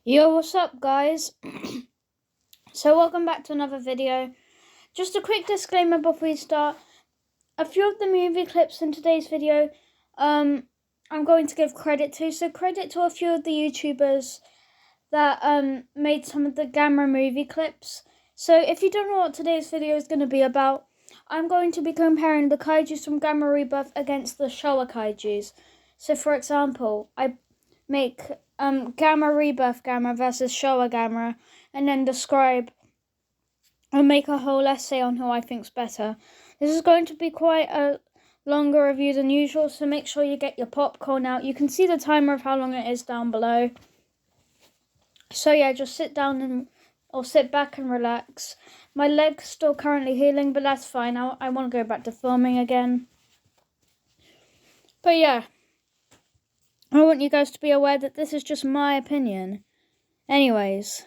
Yo, what's up, guys? So welcome back to another video. Just a quick disclaimer before we start. A few of the movie clips in today's video I'm going to give credit to. So credit to a few of the YouTubers that made some of the Gamera movie clips. So if you don't know what today's video is going to be about, I'm going to be comparing the kaijus from Gamera Rebirth against the Showa kaijus. So for example, I make Gamera Rebirth Gamera versus Showa Gamera, and then describe and make a whole essay on who I think's better. This is going to be quite a longer review than usual, so make sure you get your popcorn out. You can see the timer of how long it is down below. So yeah, just sit down or sit back and relax. My leg's still currently healing, but that's fine. I want to go back to filming again. But yeah, I want you guys to be aware that this is just my opinion. Anyways,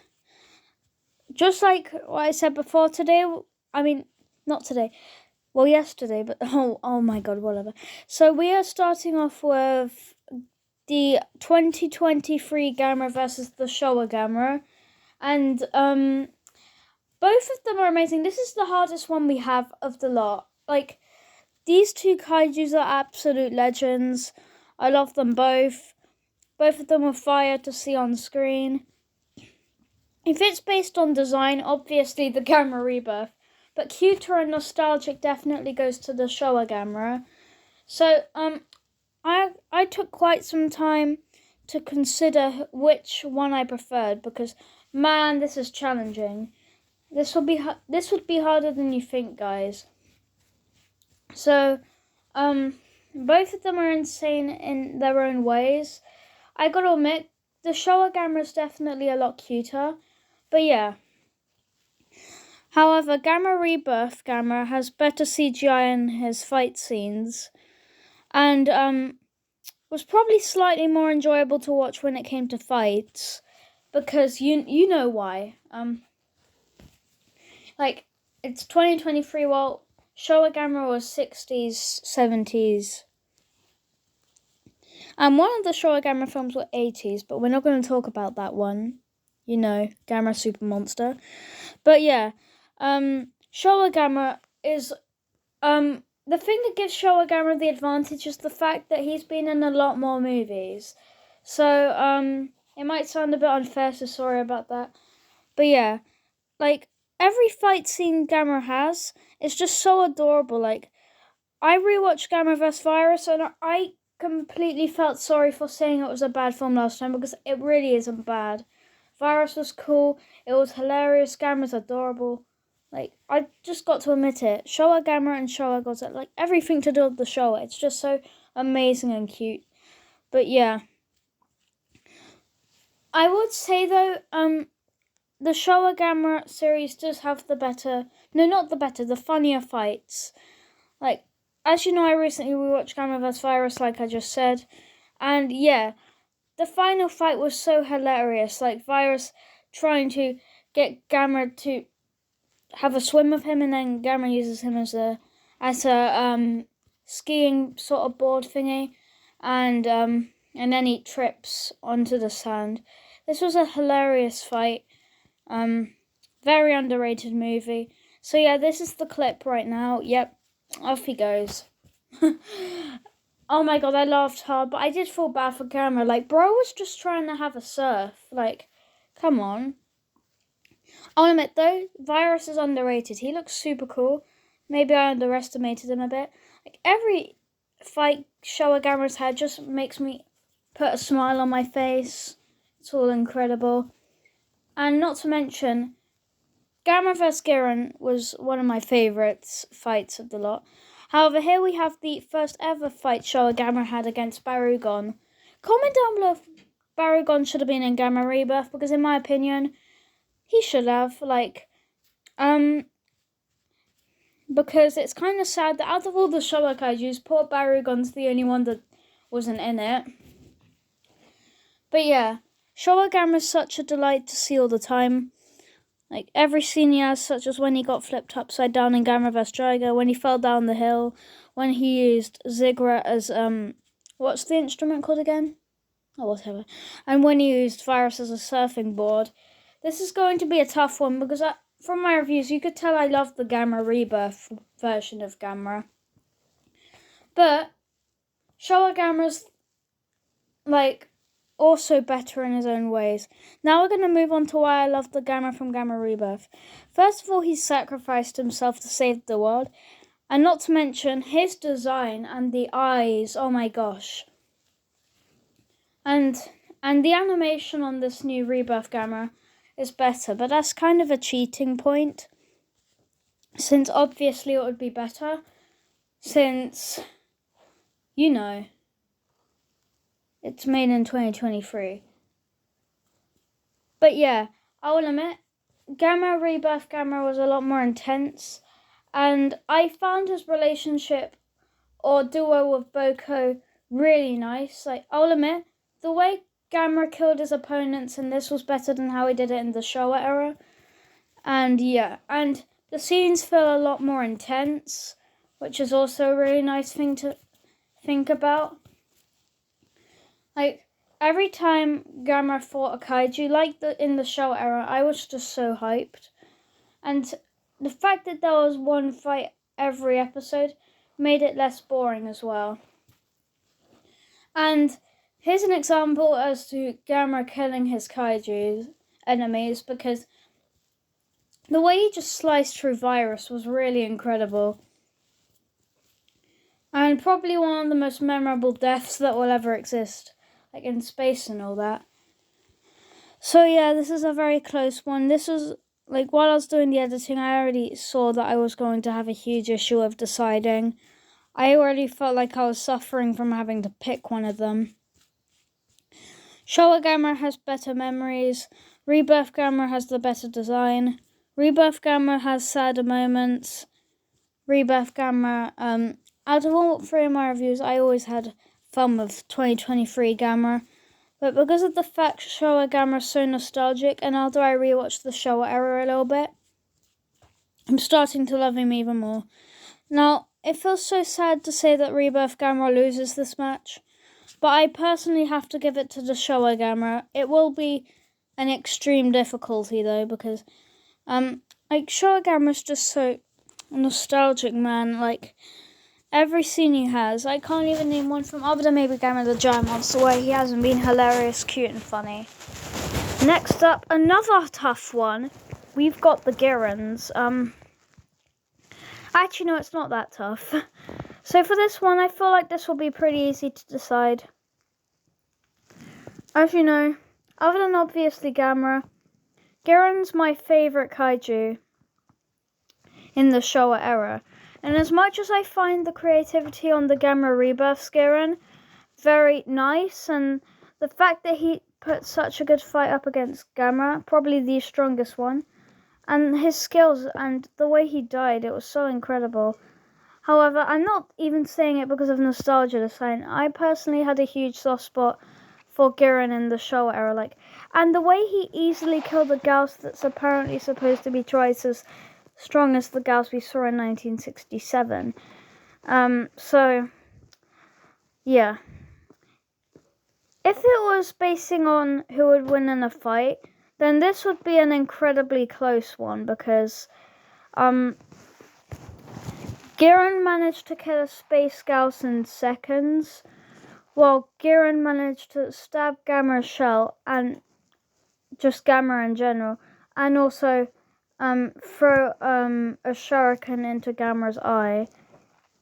just like what I said before yesterday, but oh my god, whatever. So we are starting off with the 2023 Gamera versus the Showa Gamera, and both of them are amazing. This is the hardest one we have of the lot. Like, these two kaijus are absolute legends. I love them both. Both of them are fire to see on screen. If it's based on design, obviously the Gamera Rebirth. But cuter and nostalgic definitely goes to the Showa Gamera. So, I took quite some time to consider which one I preferred, because, man, this is challenging. This would be harder than you think, guys. So, both of them are insane in their own ways. I gotta admit, the Showa Gamera is definitely a lot cuter, but yeah. However, Gamera Rebirth Gamera has better CGI in his fight scenes, and was probably slightly more enjoyable to watch when it came to fights, because you know why. Like, it's 2023, well, Showa Gamera was 60s, 70s. And one of the Showa Gamera films were 80s, but we're not going to talk about that one. You know, Gamera Super Monster. But yeah, Showa Gamera is, the thing that gives Showa Gamera the advantage is the fact that he's been in a lot more movies. So, it might sound a bit unfair, so sorry about that. But yeah, like, every fight scene Gamera has is just so adorable. Like, I rewatched Gamera vs. Virus, and I completely felt sorry for saying it was a bad film last time, because it really isn't bad. Virus was cool, it was hilarious, Gamera's adorable. Like, I just got to admit it. Showa Gamera and Showa Godzilla, like, everything to do with the Showa, it's just so amazing and cute. But yeah, I would say though, the Showa Gamera series does have the funnier fights. Like, as you know, I recently rewatched Gamera vs. Virus, like I just said. And yeah, the final fight was so hilarious. Like, Virus trying to get Gamera to have a swim with him, and then Gamera uses him as a skiing sort of board thingy. And then he trips onto the sand. This was a hilarious fight. Very underrated movie. So yeah, this is the clip right now. Yep. Off he goes. Oh my god, I laughed hard, but I did feel bad for Gamera. Like, bro was just trying to have a surf. Like, come on. I'll admit though, Virus is underrated. He looks super cool. Maybe I underestimated him a bit. Like, every fight Showa Gamera's had just makes me put a smile on my face. It's all incredible. And not to mention, Gamera vs. Giran was one of my favourite fights of the lot. However, here we have the first ever fight Showa Gamera had against Barugon. Comment down below if Barugon should have been in Gamera Rebirth, because in my opinion, he should have. Like, because it's kind of sad that out of all the Showa kaijus, poor Barugon's the only one that wasn't in it. But yeah, Showa Gamera is such a delight to see all the time. Like, every scene he has, such as when he got flipped upside down in Gamera vs. Jiga, when he fell down the hill, when he used Zigra as, what's the instrument called again? or whatever. And when he used Virus as a surfing board. This is going to be a tough one because from my reviews, you could tell I love the Gamera Rebirth version of Gamera. But Showa Gamera's also better in his own ways. Now we're going to move on to why I love the Gamera from Gamera Rebirth. First of all, he sacrificed himself to save the world. And not to mention his design and the eyes. Oh my gosh. And the animation on this new Rebirth Gamera is better. But that's kind of a cheating point. Since obviously it would be better. Since, it's made in 2023. But yeah, I will admit, Gamera Rebirth Gamera was a lot more intense. And I found his relationship or duo with Boko really nice. I'll admit, the way Gamera killed his opponents in this was better than how he did it in the Showa era. And yeah, and the scenes feel a lot more intense, which is also a really nice thing to think about. Every time Gamera fought a kaiju, in the Showa era, I was just so hyped. And the fact that there was one fight every episode made it less boring as well. And here's an example as to Gamera killing his kaiju enemies, because the way he just sliced through Virus was really incredible. And probably one of the most memorable deaths that will ever exist. In space and all that. So yeah, this is a very close one. This was, while I was doing the editing, I already saw that I was going to have a huge issue of deciding. I already felt like I was suffering from having to pick one of them. Showa Gamera has better memories. Rebirth Gamera has the better design. Rebirth Gamera has sadder moments. Rebirth Gamera, out of all three of my reviews, I always had fun with 2023 Gamera, but because of the fact Showa Gamera is so nostalgic, and although I rewatched the Showa era a little bit, I'm starting to love him even more. Now, it feels so sad to say that Rebirth Gamera loses this match, but I personally have to give it to the Showa Gamera. It will be an extreme difficulty though, because Showa Gamera is just so nostalgic, man. Every scene he has, I can't even name one from other than maybe Gamera the Giant Monster where he hasn't been hilarious, cute and funny. Next up, another tough one. We've got the Girans. Actually, no, it's not that tough. So for this one, I feel like this will be pretty easy to decide. As you know, other than obviously Gamera, Giran's my favourite kaiju in the Showa era. And as much as I find the creativity on the Gamera Rebirth Giran very nice, and the fact that he put such a good fight up against Gamera, probably the strongest one, and his skills and the way he died, it was so incredible. However, I'm not even saying it because of nostalgia this time. I personally had a huge soft spot for Giran in the Showa era, and the way he easily killed the Gauss that's apparently supposed to be twice as strong as the Gauss we saw in 1967. So, yeah. If it was basing on who would win in a fight, then this would be an incredibly close one, because Giran managed to kill a Space Gauss in seconds, while Giran managed to stab Gamera's shell, and just Gamera in general, and also throw a shuriken into Gamera's eye,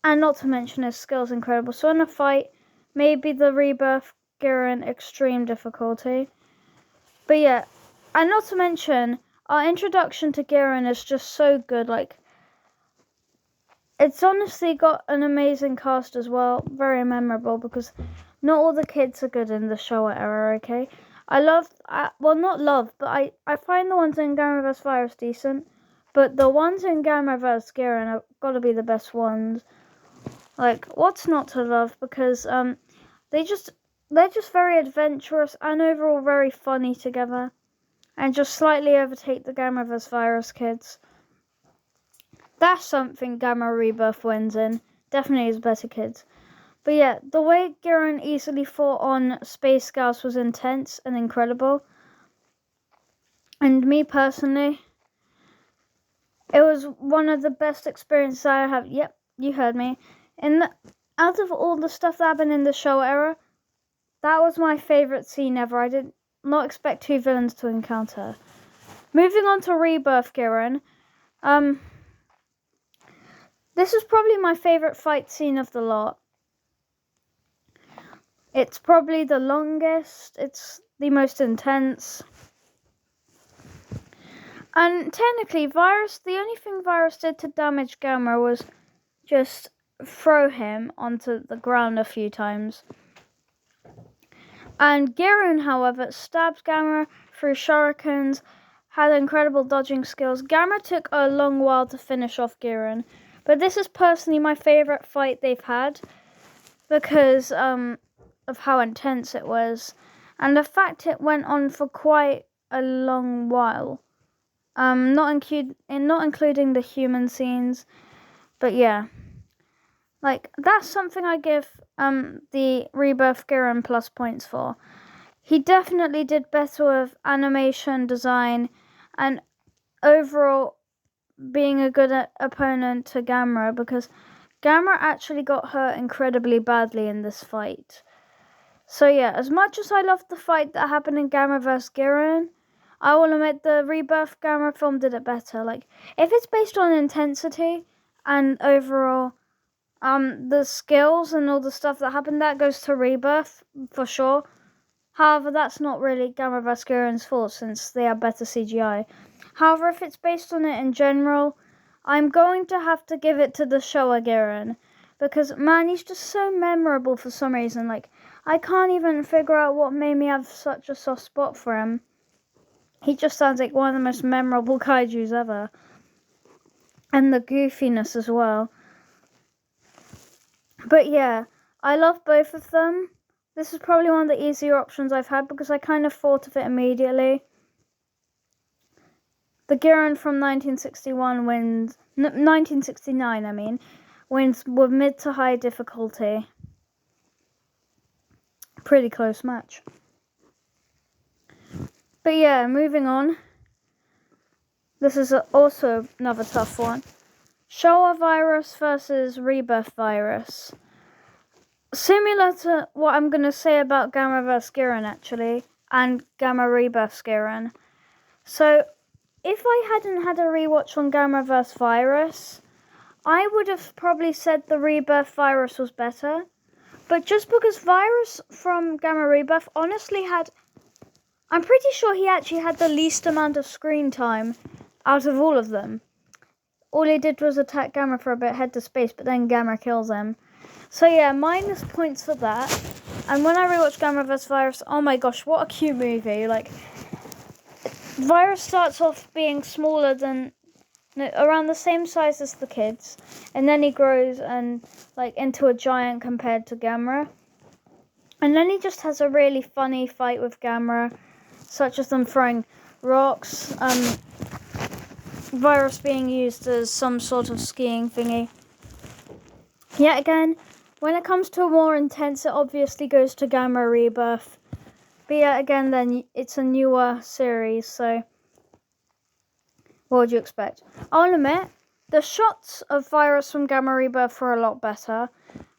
and not to mention his skills incredible. So in a fight, maybe the Rebirth Giran extreme difficulty. But yeah, and not to mention our introduction to Giran is just so good. It's honestly got an amazing cast as well, very memorable, because not all the kids are good in the Showa era. Okay. Not love, but I find the ones in Gamera vs. Virus decent, but the ones in Gamera vs. Giran have got to be the best ones. What's not to love? Because they're just very adventurous and overall very funny together, and just slightly overtake the Gamera vs. Virus kids. That's something Gamera Rebirth wins in. Definitely is better kids. But yeah, the way Giran easily fought on Space Scouts was intense and incredible. And me personally, it was one of the best experiences I have. Yep, you heard me. Out of all the stuff that happened in the Showa era, that was my favourite scene ever. I did not expect two villains to encounter. Moving on to Rebirth Giran. This is probably my favourite fight scene of the lot. It's probably the longest. It's the most intense. And technically, the only thing Virus did to damage Gamera was just throw him onto the ground a few times. And Giran, however, stabbed Gamera through shurikens, had incredible dodging skills. Gamera took a long while to finish off Giran, but this is personally my favourite fight they've had because of how intense it was, and the fact it went on for quite a long while. Not including the human scenes, but yeah. Like, that's something I give the Rebirth Giran plus points for. He definitely did better with animation, design, and overall being a good opponent to Gamera, because Gamera actually got hurt incredibly badly in this fight. So yeah, as much as I loved the fight that happened in Gamera vs. Giran, I will admit the Rebirth Gamera film did it better. Like, if it's based on intensity and overall the skills and all the stuff that happened, that goes to Rebirth for sure. However, that's not really Gamera vs. Giran's fault since they have better CGI. However, if it's based on it in general, I'm going to have to give it to the Showa Giran, because man, he's just so memorable for some reason. Like, I can't even figure out what made me have such a soft spot for him. He just sounds like one of the most memorable kaijus ever. And the goofiness as well. But yeah, I love both of them. This is probably one of the easier options I've had because I kind of thought of it immediately. The Giran from 1961 wins... 1969, I mean. Wins with mid to high difficulty. Pretty close match. But yeah, moving on. This is also another tough one. Showa Virus versus Rebirth Virus. Similar to what I'm going to say about Gamera vs. Giran, actually, and Gamera Rebirth Giran. So, if I hadn't had a rewatch on Gamera vs. Virus, I would have probably said the Rebirth Virus was better. But just because Virus from Gamera Rebirth honestly had... I'm pretty sure he actually had the least amount of screen time out of all of them. All he did was attack Gamera for a bit, head to space, but then Gamera kills him. So yeah, minus points for that. And when I rewatched Gamera vs. Virus, oh my gosh, what a cute movie. Like, Virus starts off being smaller than... around the same size as the kids. And then he grows and like into a giant compared to Gamera. And then he just has a really funny fight with Gamera, such as them throwing rocks, Virus being used as some sort of skiing thingy. Yet again, when it comes to a more intense, it obviously goes to Gamera Rebirth. But yet again, then it's a newer series, so what would you expect? I'll admit, the shots of Virus from Gamera Rebirth were a lot better,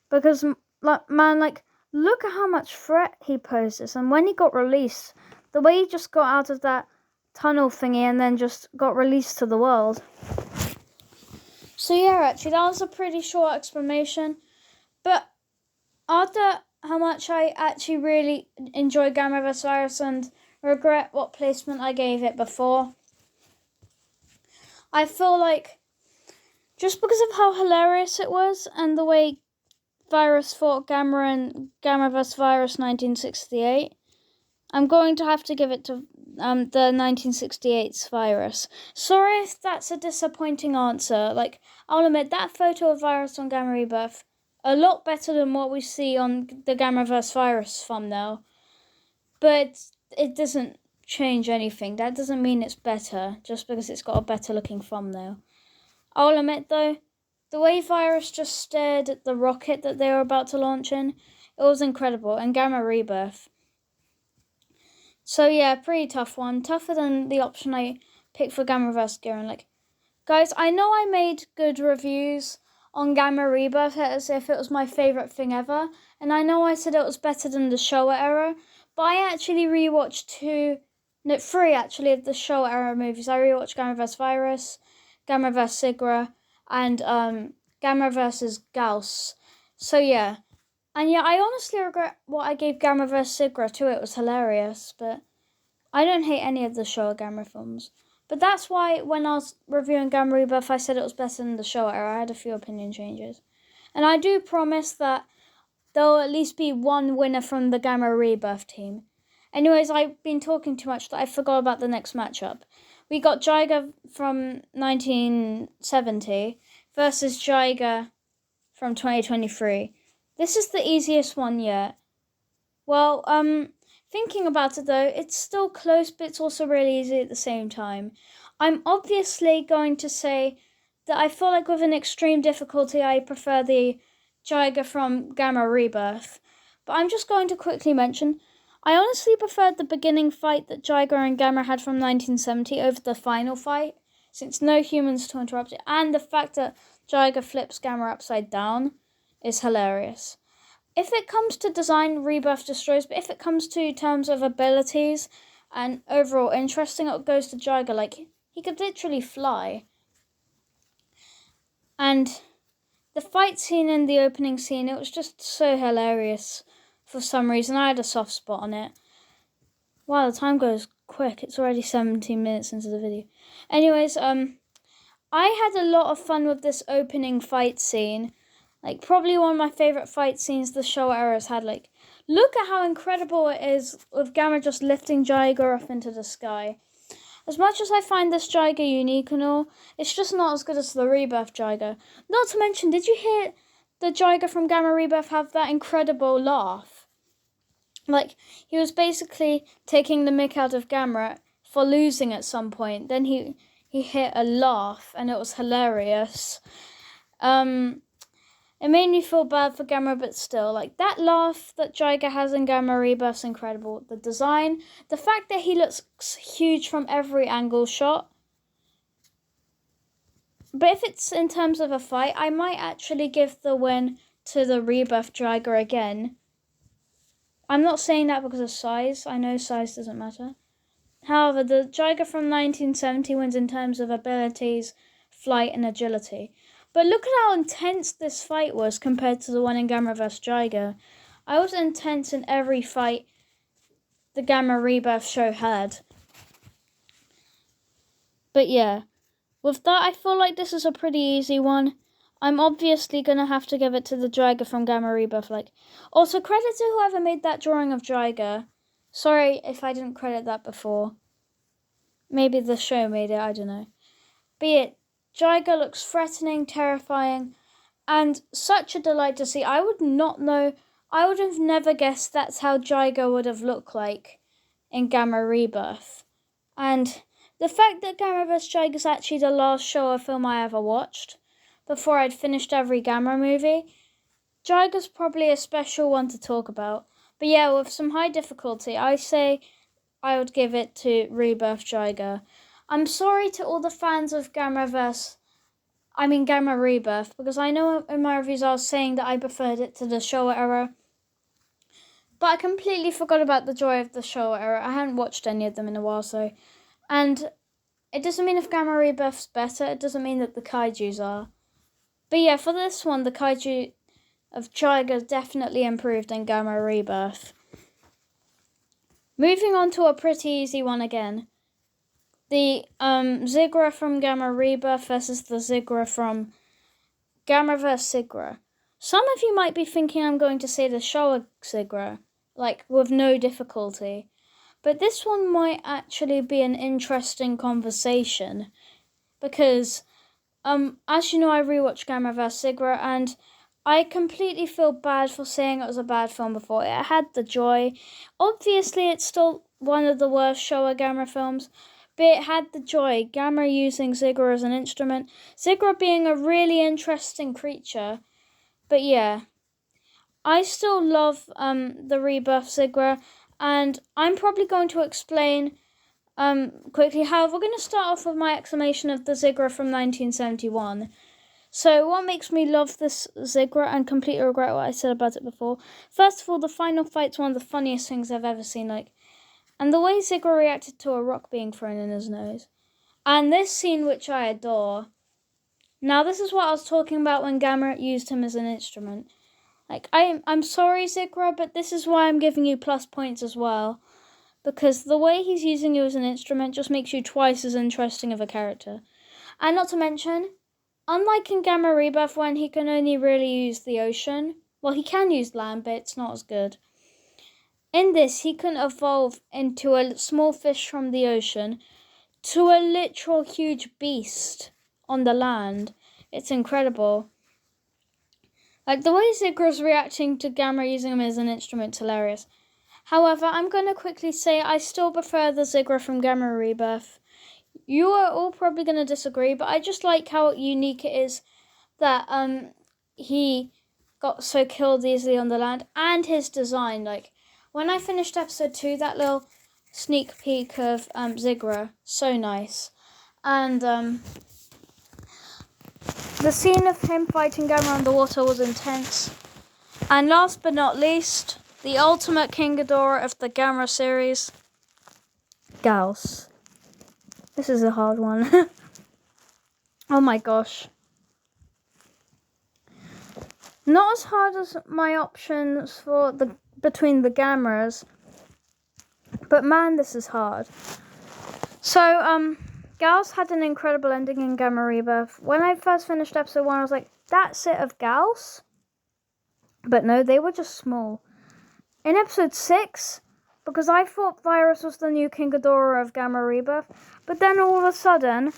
because, man, like, look at how much threat he poses, and when he got released, the way he just got out of that tunnel thingy and then just got released to the world. So yeah, actually, that was a pretty short explanation, but after how much I actually really enjoy Gamera vs. Virus and regret what placement I gave it before, I feel like just because of how hilarious it was and the way Virus fought Gamera in Gamera vs. Virus 1968, I'm going to have to give it to the 1968's Virus. Sorry if that's a disappointing answer. Like, I'll admit, that photo of Virus on Gamera Rebirth, a lot better than what we see on the Gamera vs. Virus thumbnail. But it doesn't change anything. That doesn't mean it's better, just because it's got a better looking thumbnail. I'll admit, though, The way Virus just stared at the rocket that they were about to launch in, it was incredible. And Gamma Rebirth. So yeah, pretty tough one. Tougher than the option I picked for Gamera vs. Garen. Like, guys, I know I made good reviews on Gamma Rebirth as if it was my favourite thing ever. And I know I said it was better than the Showa era. But I actually rewatched 3 actually of the Showa era movies. I rewatched Gamera vs. Virus, Gamera vs. Sigra, and Gamera vs. Gauss. So yeah. And yeah, I honestly regret what I gave Gamera vs. Sigra to. It was hilarious, but I don't hate any of the Showa Gamera films. But that's why when I was reviewing Gamera Rebirth, I said it was better than the Showa era. I had a few opinion changes. And I do promise that there will at least be one winner from the Gamera Rebirth team. Anyways, I've been talking too much that I forgot about the next matchup. We got Jiger from 1970 versus Jiger from 2023. This is the easiest one yet. Well, thinking about it though, it's still close, but it's also really easy at the same time. I'm obviously going to say that I feel like with an extreme difficulty, I prefer the Jiger from Gamera Rebirth. But I'm just going to quickly mention, I honestly preferred the beginning fight that Jiger and Gamera had from 1970 over the final fight, since no humans to interrupt it, and the fact that Jiger flips Gamera upside down is hilarious. If it comes to design, Rebirth destroys, but if it comes to terms of abilities and overall interesting, it goes to Jiger. Like, he could literally fly. And the fight scene in the opening scene, it was just so hilarious for some reason. I had a soft spot on it. Wow, the time goes quick. It's already 17 minutes into the video. Anyways, I had a lot of fun with this opening fight scene. Like, probably one of my favourite fight scenes the Showa era has had. Like, look at how incredible it is with Gamera just lifting Jiger up into the sky. As much as I find this Jiger unique and all, it's just not as good as the Rebirth Jiger. Not to mention, did you hear the Jiger from Gamera Rebirth have that incredible laugh? Like, he was basically taking the mick out of Gamera for losing at some point. Then he hit a laugh, and it was hilarious. It made me feel bad for Gamera, but still, like, that laugh that Jiger has in Gamera Rebirth is incredible. The design, the fact that he looks huge from every angle shot. But if it's in terms of a fight, I might actually give the win to the Rebirth Jiger again. I'm not saying that because of size. I know size doesn't matter. However, the Jiger from 1970 wins in terms of abilities, flight, and agility. But look at how intense this fight was compared to the one in Gamera vs. Jiger. I was intense in every fight the Gamera Rebirth show had. But yeah, with that, I feel like this is a pretty easy one. I'm obviously going to have to give it to the Jiger from Gamera Rebirth. Like, also, credit to whoever made that drawing of Jiger. Sorry if I didn't credit that before. Maybe the show made it, I don't know. But yeah, Jiger looks threatening, terrifying, and such a delight to see. I would not know, I would have never guessed that's how Jiger would have looked like in Gamera Rebirth. And the fact that Gamera vs. Jiger is actually the last Showa film I ever watched, before I'd finished every Gamera movie, Jiger's probably a special one to talk about. But yeah, with some high difficulty, I say I would give it to Rebirth Jiger. I'm sorry to all the fans of Gamera Rebirth, because I know in my reviews I was saying that I preferred it to the Showa era. But I completely forgot about the joy of the Showa era. I haven't watched any of them in a while, so. And it doesn't mean if Gamera Rebirth's better, it doesn't mean that the kaijus are. But yeah, for this one, the kaiju of Jiger definitely improved in Gamera Rebirth. Moving on to a pretty easy one again. The Zigra from Gamera Rebirth versus the Zigra from Gamera vs. Sigra. Some of you might be thinking I'm going to say the Showa Zigra, like with no difficulty. But this one might actually be an interesting conversation. Because, as you know, I rewatched Gamera vs. Sigra, and I completely feel bad for saying it was a bad film before. It had the joy. Obviously, it's still one of the worst Showa Gamera films. bit had the joy. Gamera using Ziggurar as an instrument. Ziggurar being a really interesting creature. But yeah, I still love the Rebirth Ziggurar, and I'm probably going to explain quickly. However, we're going to start off with my exclamation of the Ziggurar from 1971. So what makes me love this Ziggurar and completely regret what I said about it before? First of all, the final fight's one of the funniest things I've ever seen. And the way Ziggurar reacted to a rock being thrown in his nose. And this scene, which I adore. Now, this is what I was talking about when Gamera used him as an instrument. I'm sorry, Ziggurar, but this is why I'm giving you plus points as well. Because the way he's using you as an instrument just makes you twice as interesting of a character. And not to mention, unlike in Gamera Rebirth when he can only really use the ocean, well, he can use land, but it's not as good. In this, he can evolve into a small fish from the ocean to a literal huge beast on the land. It's incredible. The way Zigguar's reacting to Gamera using him as an instrument is hilarious. However, I'm going to quickly say I still prefer the Ziggurar from Gamera Rebirth. You are all probably going to disagree, but I just like how unique it is that he got so killed easily on the land, and his design. When I finished episode 2, that little sneak peek of Ziggurar, so nice. And the scene of him fighting Gamera underwater was intense. And last but not least, the ultimate King Ghidorah of the Gamera series, Gauss. This is a hard one. Oh my gosh. Not as hard as my options for between the Gameras, but man, this is hard. So, Gauss had an incredible ending in Gamera Rebirth. When I first finished episode 1, I was like, that's it of Gauss? But no, they were just small. In episode 6, because I thought Virus was the new King Ghidorah of Gamera Rebirth, but then all of a sudden,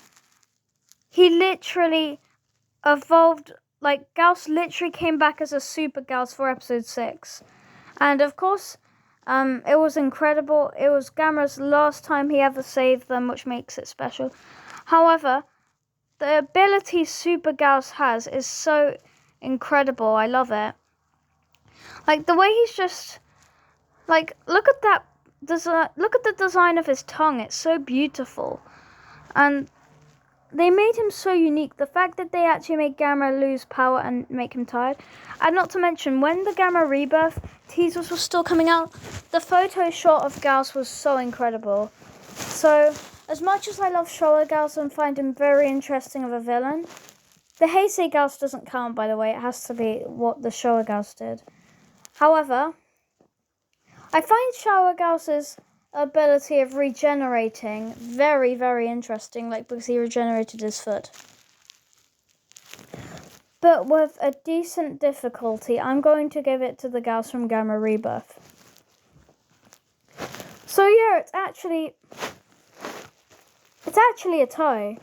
he literally evolved, Gauss literally came back as a Super Gauss for episode 6. And of course, it was incredible. It was Gamera's last time he ever saved them, which makes it special. However, the ability Super Gauss has is so incredible. I love it. The way he's just, look at that design. Look at the design of his tongue. It's so beautiful. And they made him so unique. The fact that they actually made Gamera lose power and make him tired. And not to mention, when the Gamera Rebirth teasers were still coming out, the photo shot of Gauss was so incredible. So, as much as I love Showa Gauss and find him very interesting of a villain, the Heisei Gauss doesn't count, by the way. It has to be what the Showa Gauss did. However, I find Showa Gauss's ability of regenerating very, very interesting, because he regenerated his foot. But with a decent difficulty, I'm going to give it to the Gauss from Gamera Rebirth. So yeah, it's actually a tie.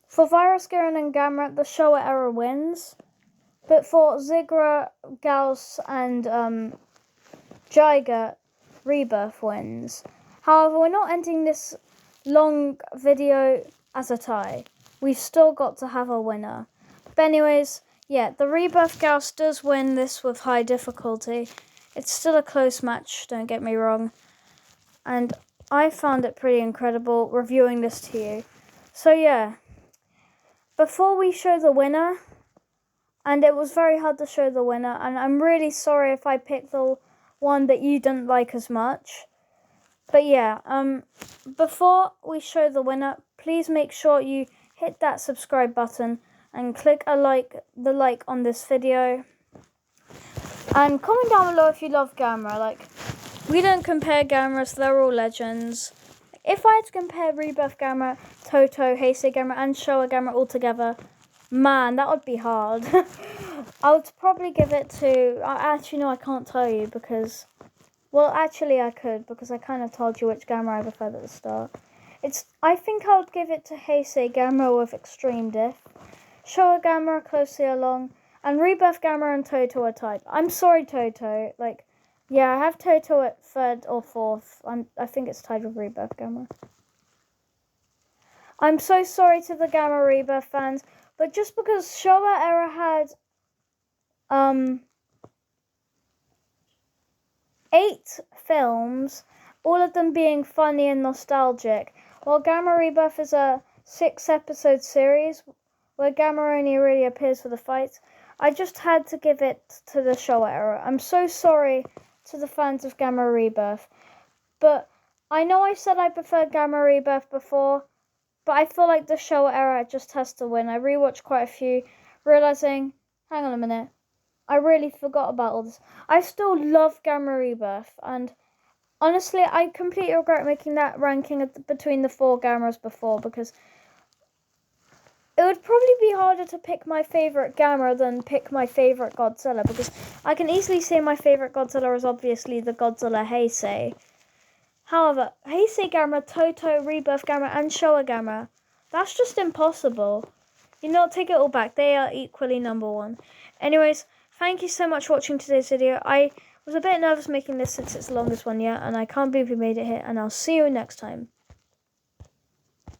For Virus, Garen and Gamera, the Showa era wins. But for Ziggurar, Gauss, and Jiga, Rebirth wins. However, we're not ending this long video as a tie. We've still got to have a winner. But anyways, yeah, the Rebirth Gauss does win this with high difficulty. It's still a close match, don't get me wrong. And I found it pretty incredible reviewing this to you. So yeah, before we show the winner, and it was very hard to show the winner, and I'm really sorry if I picked the one that you didn't like as much. But yeah, before we show the winner, please make sure you hit that subscribe button and click the like on this video. And comment down below if you love Gamera. We don't compare Gameras, they're all legends. If I had to compare Rebirth Gamera, Toho, Heisei Gamera, and Showa Gamera all together, man, that would be hard. I would probably give it to... Actually, no, I can't tell you because... Well, actually, I could because I kind of told you which Gamera I preferred at the start. I think I would give it to Heisei Gamera with extreme diff. Showa Gamera closely along. And Rebirth Gamera and Toho are tied. I'm sorry, Toho. Yeah, I have Toho at 3rd or 4th. I think it's tied with Rebirth Gamera. I'm so sorry to the Gamma Rebirth fans, but just because Showa era had 8 films, all of them being funny and nostalgic, while Gamma Rebirth is a 6-episode series where Gamma only really appears for the fights, I just had to give it to the Showa era. I'm so sorry to the fans of Gamma Rebirth, but I know I said I preferred Gamma Rebirth before, but I feel like the Showa era just has to win. I rewatched quite a few, realizing, hang on a minute, I really forgot about all this. I still love Gamma Rebirth, and honestly, I completely regret making that ranking between the 4 Gammas before, because it would probably be harder to pick my favourite Gamera than pick my favourite Godzilla, because I can easily say my favourite Godzilla is obviously the Godzilla Heisei. However, Heisei Gamera, Toho, Rebirth Gamera, and Showa Gamera, that's just impossible. You know, take it all back. They are equally number 1. Anyways, thank you so much for watching today's video. I was a bit nervous making this since it's the longest one yet, and I can't believe we made it here, and I'll see you next time.